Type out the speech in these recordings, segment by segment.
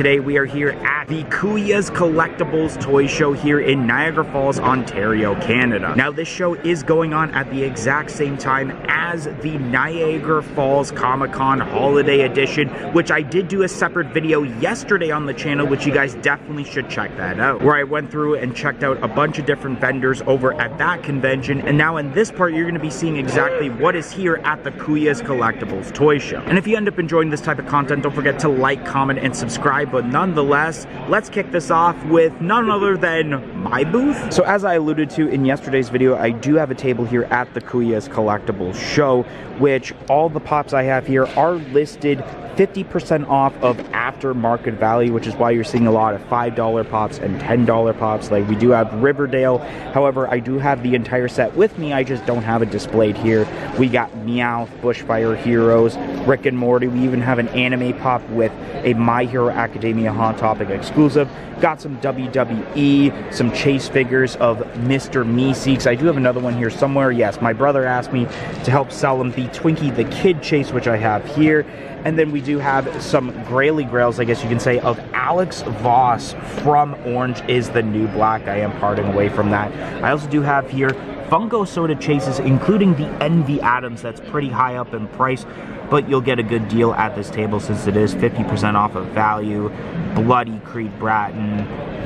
Today we are here at the Kuya's Collectibles Toy Show here in Niagara Falls, Ontario, Canada. Now this show is going on at the exact same time as the Niagara Falls Comic-Con Holiday Edition, which I did do a separate video yesterday on the channel, which you guys definitely should check that out, where I went through and checked out a bunch of different vendors over at that convention. And now in this part, you're going to be seeing exactly what is here at the Kuya's Collectibles Toy Show. And if you end up enjoying this type of content, don't forget to like, comment, and subscribe. But nonetheless, let's kick this off with none other than my booth. So as I alluded to in yesterday's video, I do have a table here at the Kuya's Collectibles Show, which all the pops I have here are listed 50% off of aftermarket value, which is why you're seeing a lot of $5 pops and $10 pops. Like we do have Riverdale. However, I do have the entire set with me. I just don't have it displayed here. We got Meowth, Bushfire Heroes, Rick and Morty. We even have an anime pop with a My Hero Academia Hot Topic exclusive. Got some WWE, some chase figures of Mr. Meeseeks. I do have another one here somewhere. Yes, my brother asked me to help sell him the Twinkie the Kid chase, which I have here. And then we do have some Graily Grails, I guess you can say, of Alex Voss from Orange is the New Black. I am parting away from that. I also do have here Funko soda chases, including the Envy Adams. That's pretty high up in price, but you'll get a good deal at this table since it is 50% off of value. Bloody Creed Bratton,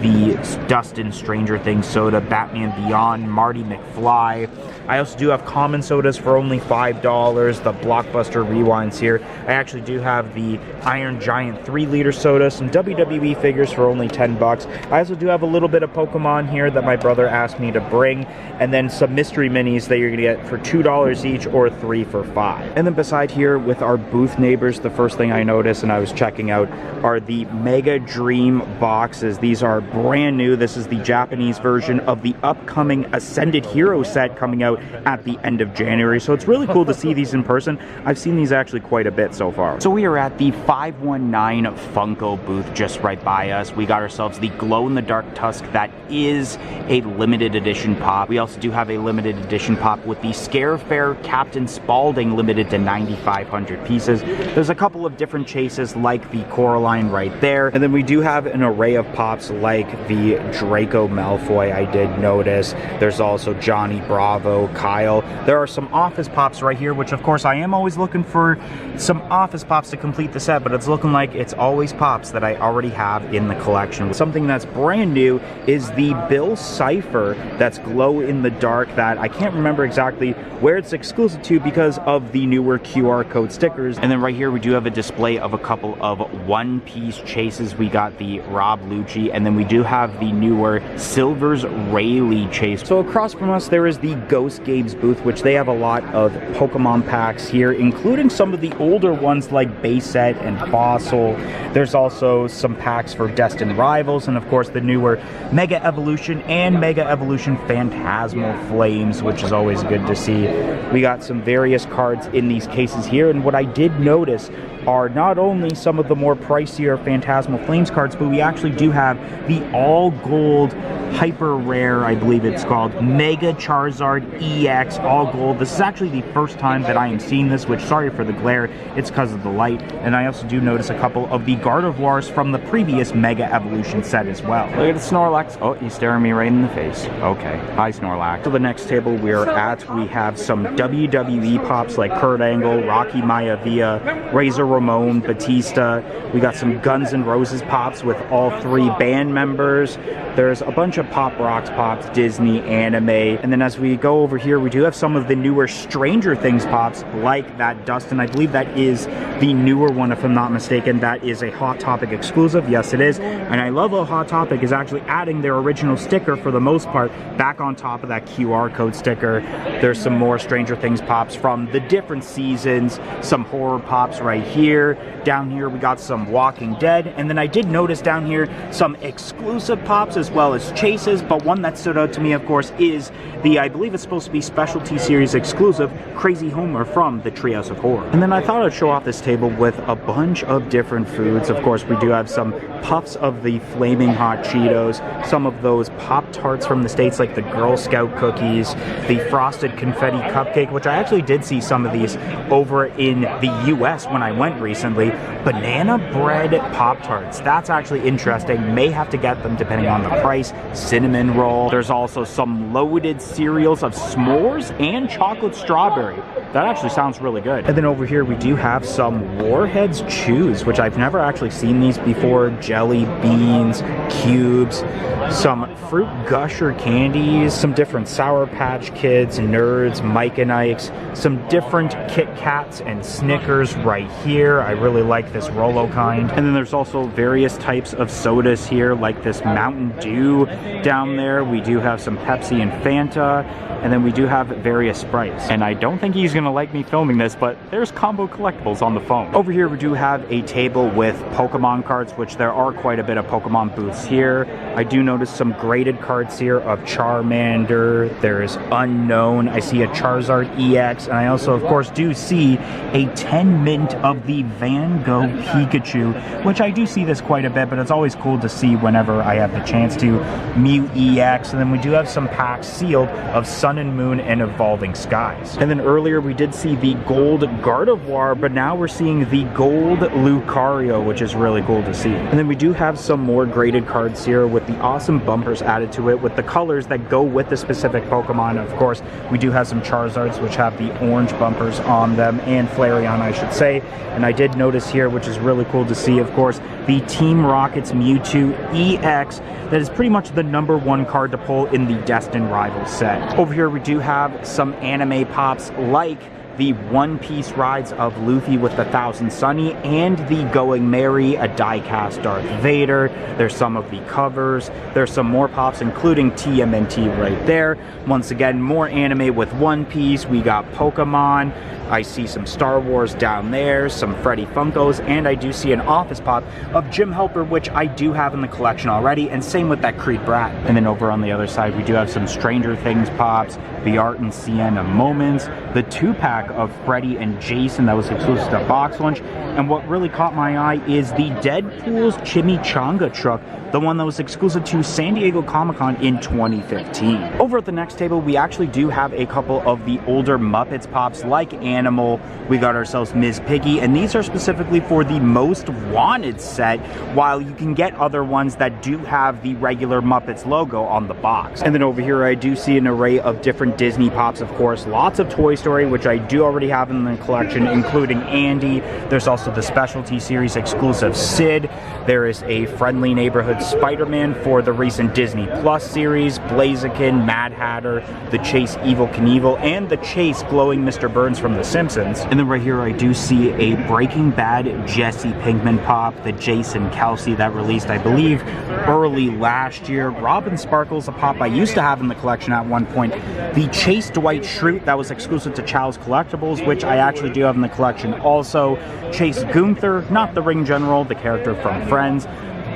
the Dustin Stranger Things soda, Batman Beyond, Marty McFly. I also do have common sodas for only $5, the Blockbuster Rewinds here. I actually do have the Iron Giant 3-liter soda, some WWE figures for only 10 bucks. I also do have a little bit of Pokemon here that my brother asked me to bring, and then some mystery minis that you're gonna get for $2 each or 3 for $5. And then beside here with our booth neighbors, the first thing I noticed and I was checking out are the Mega Dream boxes. These are brand new. This is the Japanese version of the upcoming Ascended Hero set coming out at the end of January. So it's really cool to see these in person. I've seen these actually quite a bit so far. So we are at the 519 Funko booth just right by us. We got ourselves the glow-in-the-dark Tusk that is a limited edition pop. We also do have a limited edition pop with the Scare Fair Captain Spaulding limited to 9,500 pieces. There's a couple of different chases like the Coraline right there. And then we do have an array of pops like the Draco Malfoy, I did notice. There's also Johnny Bravo, Kyle. There are some office pops right here, which of course I am always looking for some office pops to complete the set, but it's looking like it's always pops that I already have in the collection. Something that's brand new is the Bill Cipher that's glow in the dark that I can't remember exactly where it's exclusive to because of the newer QR code stickers. And then right here we do have a display of a couple of one-piece chases. We got the Rob Lucci, and then we do have the newer Silver's Rayleigh chase. So across from us there is the Ghost Games booth, which they have a lot of Pokemon packs here, including some of the older ones like Bayset and Fossil. There's also some packs for Destined Rivals, and of course the newer Mega Evolution and Mega Evolution Phantasmal Flames, which is always good to see. We got some various cards in these cases here, and what I did notice are not only some of the more pricier Phantasmal Flames cards, but we actually do have the all gold hyper rare, I believe it's called, Mega Charizard EX all gold. This is actually the first time that I am seeing this, which, sorry for the glare, it's because of the light. And I also do notice a couple of the Gardevoirs from the previous Mega Evolution set as well. Look at the Snorlax. Oh, he's staring me right in the face. Okay, hi Snorlax. To the next table we're at, we have some WWE pops like Kurt Angle, Rocky Maivia, Razor Ramon, Batista. We got some Guns N' Roses pops with all 3 band members. There's a bunch of Pop Rocks pops, Disney, anime. And then as we go over here, we do have some of the newer Stranger Things pops like that Dustin. I believe that is the newer one, if I'm not mistaken. That is a Hot Topic exclusive. Yes, it is. And I love how Hot Topic is actually adding their original sticker for the most part back on top of that QR code sticker. There's some more Stranger Things pops from the different seasons, some horror pops right here. Down here we got some Walking Dead, and then I did notice down here some exclusive pops as well as chases, but one that stood out to me, of course, is the, I believe it's supposed to be Specialty Series exclusive, Crazy Homer from the Treehouse of Horror. And then I thought I'd show off this table with a bunch of different foods. Of course, we do have some puffs of the Flaming Hot Cheetos, some of those Pop-Tarts from the States like the Girl Scout cookies, the Frosted Confetti Cupcake, which I actually did see some of these over in the US when I went recently. Banana bread Pop-Tarts. That's actually interesting. May have to get them depending on the price. Cinnamon roll. There's also some loaded cereals of s'mores and chocolate strawberry. That actually sounds really good. And then over here we do have some Warheads Chews, which I've never actually seen these before. Jelly beans, cubes, some fruit gusher candies, some different Sour Patch Kids, Nerds, Mike and Ike's, some different Kit Kats and Snickers right here. I really like this Rolo kind. And then there's also various types of sodas here, like this Mountain Dew down there. We do have some Pepsi and Fanta, and then we do have various Sprites. And I don't think he's gonna like me filming this, but there's Combo Collectibles on the phone. Over here we do have a table with Pokemon cards, which there are quite a bit of Pokemon booths here. I do notice some graded cards here of Charmander. There is Unknown. I see a Charizard EX, and I also, of course, do see a 10 mint of the Van Gogh Pikachu, which I do see this quite a bit, but it's always cool to see whenever I have the chance to. Mew EX, and then we do have some packs sealed of Sun and Moon and Evolving Skies. And then earlier we did see the gold Gardevoir, but now we're seeing the gold Lucario, which is really cool to see. And then we do have some more graded cards here with the awesome bumpers added to it with the colors that go with the specific Pokemon. Of course, we do have some Charizards which have the orange bumpers on them, and Flareon, I should say. And I did notice here, which is really cool to see, of course, the Team Rocket's Mewtwo EX. That is pretty much the #1 card to pull in the Destined Rivals set. Over here we do have some anime pops like the One Piece rides of Luffy with the Thousand Sunny and the Going Merry, a die-cast Darth Vader. There's some of the covers. There's some more pops, including TMNT right there. Once again, more anime with One Piece. We got Pokemon. I see some Star Wars down there, some Freddy Funkos, and I do see an office pop of Jim Helper, which I do have in the collection already, and same with that Creed Brat. And then over on the other side, we do have some Stranger Things pops, the Art and Sienna Moments, the 2-pack of Freddy and Jason that was exclusive to Box Lunch, and what really caught my eye is the Deadpool's Chimichanga truck, the one that was exclusive to San Diego Comic-Con in 2015. Over at the next table, we actually do have a couple of the older Muppets pops like Animal. We got ourselves Ms. Piggy, and these are specifically for the Most Wanted set, while you can get other ones that do have the regular Muppets logo on the box. And then over here, I do see an array of different Disney pops, of course. Lots of Toy Story, which I do already have in the collection, including Andy. There's also the Specialty Series exclusive Sid. There is a Friendly Neighborhood Spider-Man for the recent Disney Plus series, Blaziken, Mad Hatter, the Chase Evil Knievel, and the Chase Glowing Mr. Burns from The Simpsons. And then right here I do see a Breaking Bad Jesse Pinkman pop, the Jason Kelsey that released, I believe, early last year. Robin Sparkles, a pop I used to have in the collection at one point. The Chase Dwight Schrute that was exclusive to Chow's Collectibles, which I actually do have in the collection also. Chase Gunther, not the Ring General, the character from Friends.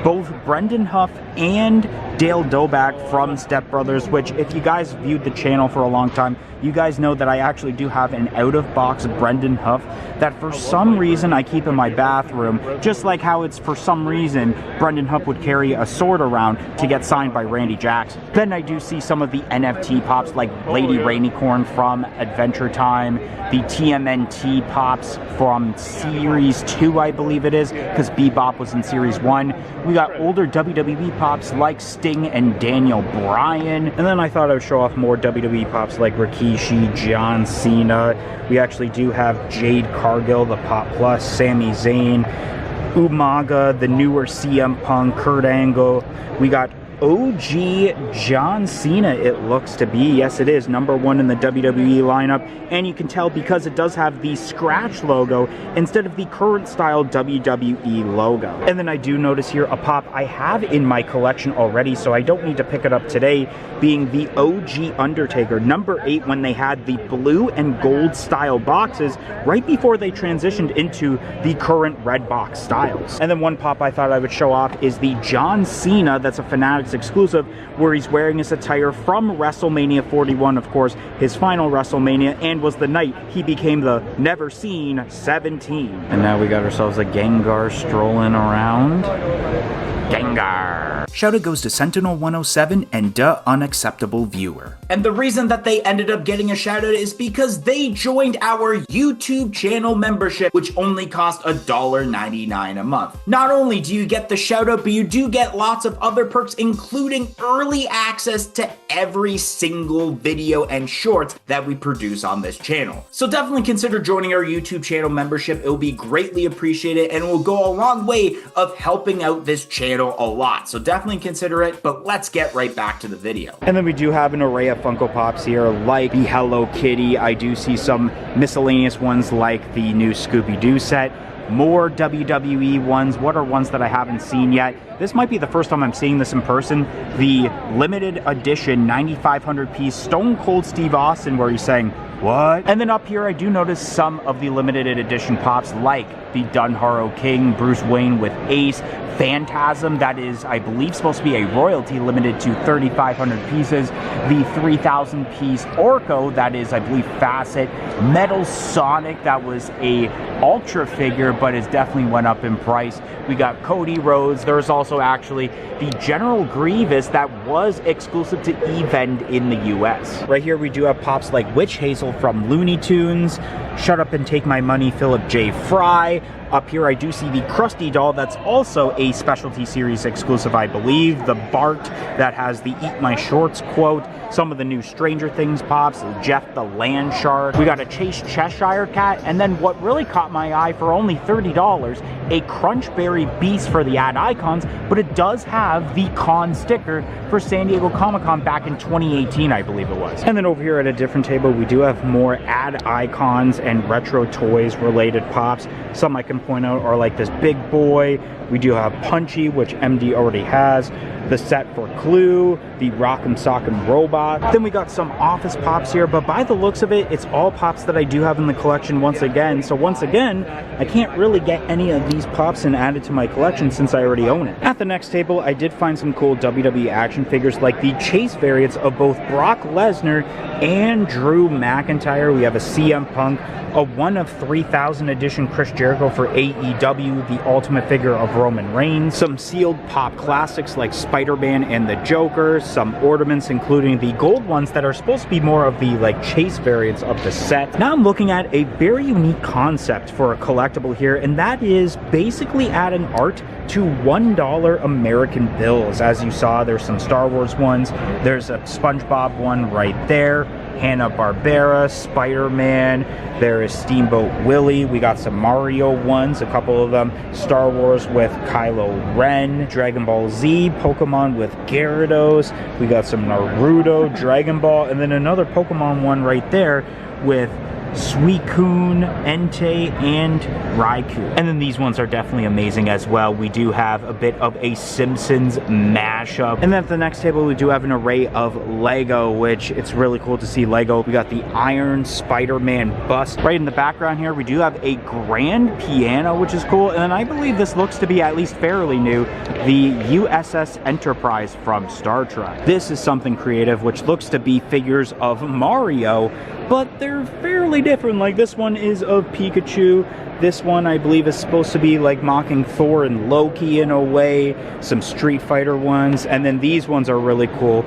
Both Brendan Huff and Dale Doback from Step Brothers, which if you guys viewed the channel for a long time, you guys know that I actually do have an out-of-box Brendan Huff that for some reason I keep in my bathroom, just like how it's for some reason Brendan Huff would carry a sword around to get signed by Randy Jackson. Then I do see some of the NFT pops like Lady Rainicorn from Adventure Time, the TMNT pops from Series 2, I believe it is, because Bebop was in Series 1. We got older WWE pops like Sting and Daniel Bryan. And then I thought I would show off more WWE pops like Rikishi, John Cena. We actually do have Jade Cargill, the Pop Plus, Sami Zayn, Umaga, the newer CM Punk, Kurt Angle. We got OG John Cena, it looks to be. Yes, it is #1 in the WWE lineup, and you can tell because it does have the scratch logo instead of the current style WWE logo. And then I do notice here a pop I have in my collection already, so I don't need to pick it up today, being the OG Undertaker #8 when they had the blue and gold style boxes right before they transitioned into the current red box styles. And then one pop I thought I would show off is the John Cena that's a Fanatics exclusive, where he's wearing his attire from WrestleMania 41, of course, his final WrestleMania, and was the night he became the Never Seen 17. And now we got ourselves a Gengar strolling around. Gengar! Shout out goes to Sentinel 107 and Unacceptable Viewer. And the reason that they ended up getting a shout out is because they joined our YouTube channel membership, which only cost $1.99 a month. Not only do you get the shout out, but you do get lots of other perks, including early access to every single video and shorts that we produce on this channel. So definitely consider joining our YouTube channel membership. It will be greatly appreciated and will go a long way of helping out this channel a lot. So definitely consider it, but let's get right back to the video. And then we do have an array of Funko Pops here, like the Hello Kitty. I do see some miscellaneous ones like the new Scooby-Doo set. More WWE ones. What are ones that I haven't seen yet? This might be the first time I'm seeing this in person. The limited edition 9,500 piece Stone Cold Steve Austin, where he's saying, "What?" And then up here, I do notice some of the limited edition pops, like the Dunharrow King, Bruce Wayne with Ace, Phantasm, that is, I believe, supposed to be a royalty limited to 3,500 pieces, the 3,000 piece Orko, that is, I believe, Facet, Metal Sonic, that was a Ultra figure, but it definitely went up in price. We got Cody Rhodes. There's also actually the General Grievous that was exclusive to Event in the US. Right here, we do have pops like Witch Hazel from Looney Tunes, Shut Up and Take My Money, Philip J. Fry. Up here, I do see the Krusty doll that's also a specialty series exclusive, I believe. The Bart that has the Eat My Shorts quote. Some of the new Stranger Things pops, Jeff the Land Shark. We got a Chase Cheshire Cat, and then what really caught my eye for only $30, a Crunchberry Beast for the ad icons, but it does have the con sticker for San Diego Comic-Con back in 2018, I believe it was. And then over here at a different table, we do have more ad icons and retro toys related pops. Some I can point out are like this Big Boy. We do have Punchy, which MD already has. The set for Clue, the Rock'em Sock'em Robot. Then we got some Office pops here, but by the looks of it, it's all pops that I do have in the collection once again. So once again, I can't really get any of these pops and add it to my collection since I already own it. At the next table, I did find some cool WWE action figures like the Chase variants of both Brock Lesnar and Drew McIntyre. We have a CM Punk, a 1 of 3,000 edition Chris Jericho for AEW, the Ultimate figure of Roman Reigns, some sealed pop classics like Spider-Man and the Joker, some ornaments including the gold ones that are supposed to be more of the like Chase variants of the set. Now I'm looking at a very unique concept for a collectible here, and that is basically adding art to $1 American bills. As you saw, there's some Star Wars ones, there's a SpongeBob one right there, Hanna-Barbera, Spider-Man, there is Steamboat Willie, we got some Mario ones, a couple of them, Star Wars with Kylo Ren, Dragon Ball Z, Pokemon with Gyarados, we got some Naruto, Dragon Ball, and then another Pokemon one right there with Suicune, Entei, and Raikou. And then these ones are definitely amazing as well. We do have a bit of a Simpsons mashup. And then at the next table, we do have an array of Lego, which it's really cool to see Lego. We got the Iron Spider-Man bust. Right in the background here, we do have a grand piano, which is cool. And then I believe this looks to be at least fairly new, the USS Enterprise from Star Trek. This is something creative, which looks to be figures of Mario, but they're fairly different. Like this one is of Pikachu. This one I believe is supposed to be like mocking Thor and Loki in a way. Some Street Fighter ones. And then these ones are really cool.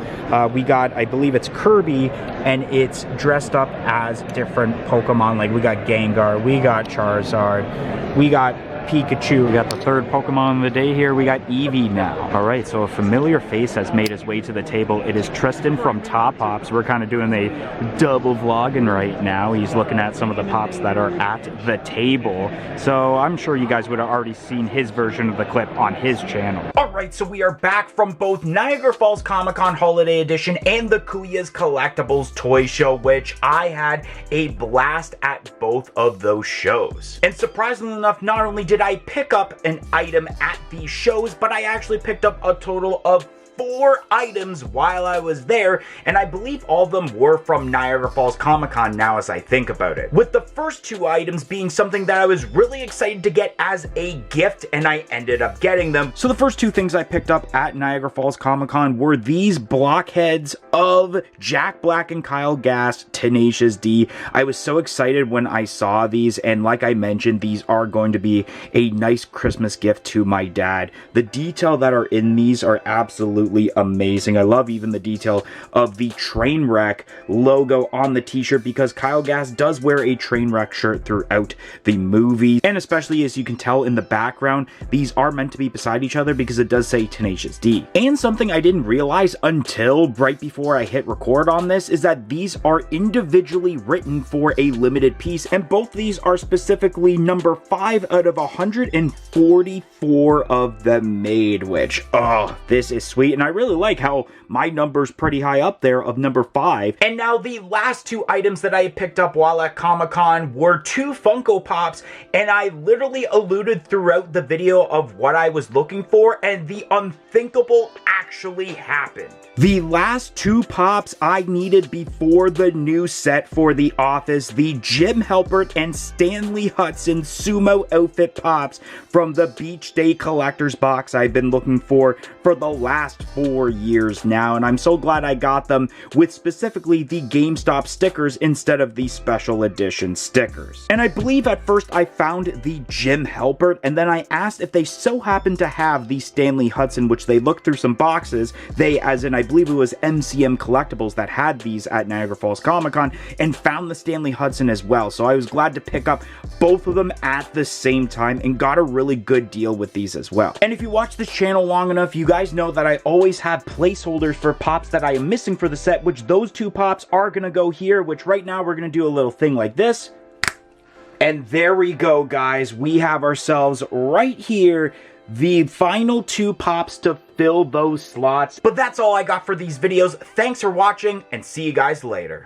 We got, I believe it's Kirby, and it's dressed up as different Pokemon. Like we got Gengar, we got Charizard, we got Pikachu. We got the third Pokemon of the day here. We got Eevee now. All right, so a familiar face has made his way to the table. It is Tristan from Top Pops. We're kind of doing a double vlogging right now. He's looking at some of the pops that are at the table. So I'm sure you guys would have already seen his version of the clip on his channel. All right, so we are back from both Niagara Falls Comic-Con Holiday Edition and the Kuya's Collectibles Toy Show, which I had a blast at both of those shows. And surprisingly enough, not only did I pick up an item at these shows, but I actually picked up a total of 4 items while I was there, and I believe all of them were from Niagara Falls Comic-Con now as I think about it. With the first 2 items being something that I was really excited to get as a gift, and I ended up getting them. So the first 2 things I picked up at Niagara Falls Comic-Con were these blockheads of Jack Black and Kyle Gass Tenacious D. I was so excited when I saw these, and like I mentioned, these are going to be a nice Christmas gift to my dad. The detail that are in these are absolutely absolutely amazing. I love even the detail of the Trainwreck logo on the t-shirt, because Kyle Gass does wear a Trainwreck shirt throughout the movie. And especially, as you can tell in the background, these are meant to be beside each other because it does say Tenacious D. And something I didn't realize until right before I hit record on this is that these are individually written for a limited piece, and both these are specifically number 5 out of 144 of them made, which, oh, this is sweet. And I really like how my number's pretty high up there of number 5. And now the last 2 items that I picked up while at Comic-Con were 2 Funko Pops, and I literally alluded throughout the video of what I was looking for, and the unthinkable actually happened. The last 2 pops I needed before the new set for The Office, the Jim Halpert and Stanley Hudson sumo outfit pops from the Beach Day Collector's Box I've been looking for the last 4 years now, and I'm so glad I got them with specifically the GameStop stickers instead of the special edition stickers. And I believe at first I found the Jim Halpert, and then I asked if they so happened to have the Stanley Hudson, which they looked through some boxes. They, as in I believe it was MCM Collectibles that had these at Niagara Falls Comic Con, and found the Stanley Hudson as well. So I was glad to pick up both of them at the same time and got a really good deal with these as well. And if you watch this channel long enough, you guys know that I always have placeholders for pops that I am missing for the set, which those 2 pops are gonna go here, which right now we're gonna do a little thing like this. And there we go, guys. We have ourselves right here the final 2 pops to fill those slots. But that's all I got for these videos. Thanks for watching, and see you guys later.